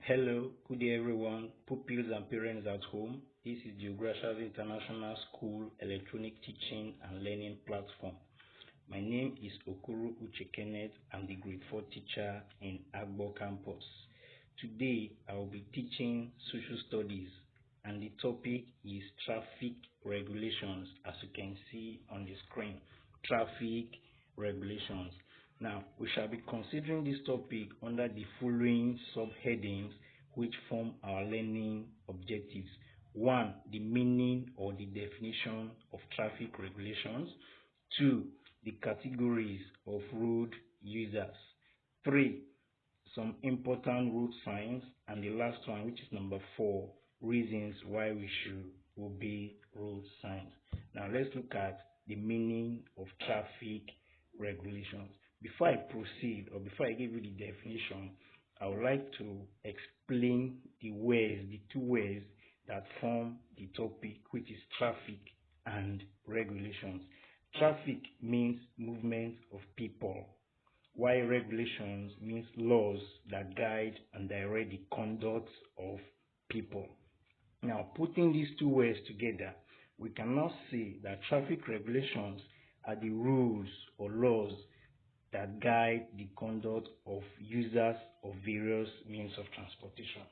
Hello, good day everyone, pupils and parents at home. This is Geographers International School Electronic Teaching and Learning Platform. My name is Okuru Uche Kenneth. I'm the grade 4 teacher in Agbo campus. Today, I will be teaching social studies and the topic is traffic regulations, as you can see on the screen. Traffic regulations. Now, we shall be considering this topic under the following subheadings which form our learning objectives. 1. The meaning or the definition of traffic regulations. 2. The categories of road users. 3. Some important road signs. And the last one, which is number 4, reasons why we should obey road signs. Now, let's look at the meaning of traffic regulations. Before I proceed, or before I give you the definition, I would like to explain the two words that form the topic, which is traffic and regulations. Traffic means movement of people, while regulations means laws that guide and direct the conduct of people. Now, putting these two words together, we can now say that traffic regulations are the rules or laws that guide the conduct of users of various means of transportation.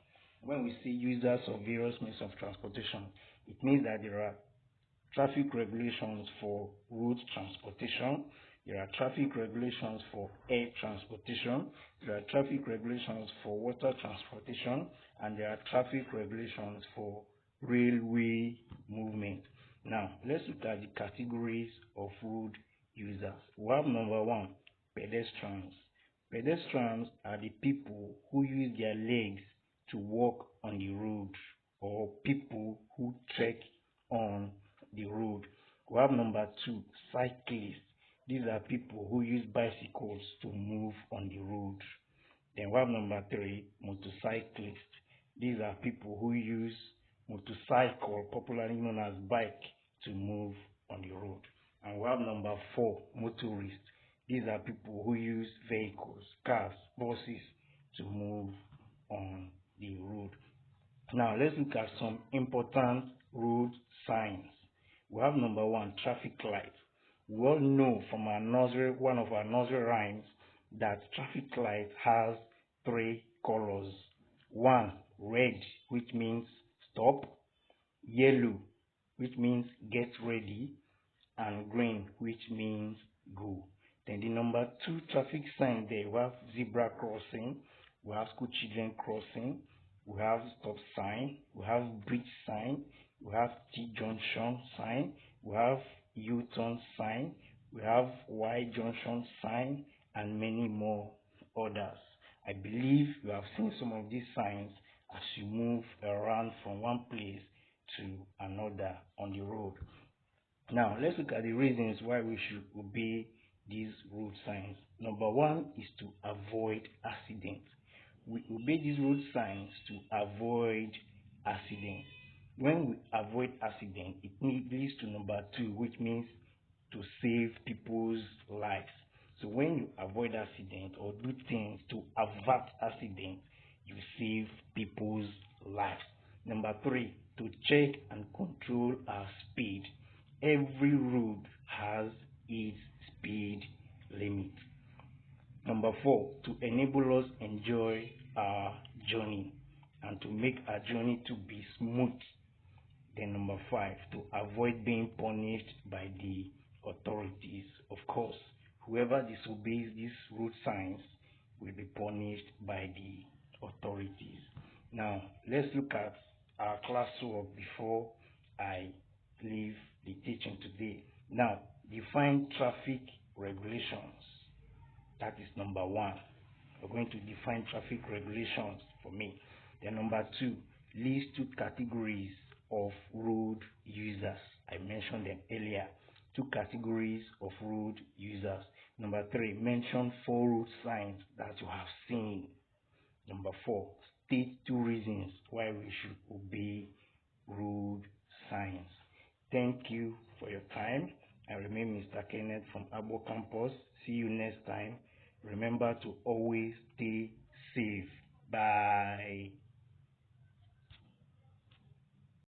When we say users of various means of transportation, it means that there are traffic regulations for road transportation, there are traffic regulations for air transportation, there are traffic regulations for water transportation, and there are traffic regulations for railway movement. Now, let's look at the categories of road users. We have number 1, pedestrians. Pedestrians are the people who use their legs to walk on the road, or people who trek on the road. We have number 2, cyclists. These are people who use bicycles to move on the road. Then we have number 3, motorcyclists. These are people who use motorcycle, popularly known as bike, to move on the road. And we have number 4, motorists. These are people who use vehicles, cars, buses to move on the road. Now, let's look at some important road signs. We have number 1, traffic lights. We all know from our nursery, one of our nursery rhymes, that traffic light has 3 colors. 1, red, which means stop. Yellow, which means get ready. And green, which means go. Then the number 2 traffic sign there, we have zebra crossing, we have school children crossing, we have stop sign, we have bridge sign, we have T-junction sign, we have U-turn sign, we have Y-junction sign, and many more others. I believe you have seen some of these signs as you move around from one place to another on the road. Now, let's look at the reasons why we should obey these road signs. Number 1 is to avoid accidents. We obey these road signs to avoid accidents. When we avoid accident, it leads to number 2, which means to save people's lives. So when you avoid accident or do things to avert accident, you save people's lives. Number 3, to check and control our speed. Every road has its speed limit. Number 4, to enable us enjoy our journey and to make our journey to be smooth. Then number 5, to avoid being punished by the authorities. Of course, whoever disobeys these road signs will be punished by the authorities. Now, let's look at our classwork before I leave the teaching today. Now, define traffic regulations. That is number 1. We're going to define traffic regulations for me. Then number 2, list 2 categories of road users. I mentioned them earlier. 2 categories of road users. Number 3, mention 4 road signs that you have seen. Number 4, state 2 reasons why we should obey road signs. Thank you for your time. I remain Mr. Kenneth from Agbo campus. See you next time. Remember to always stay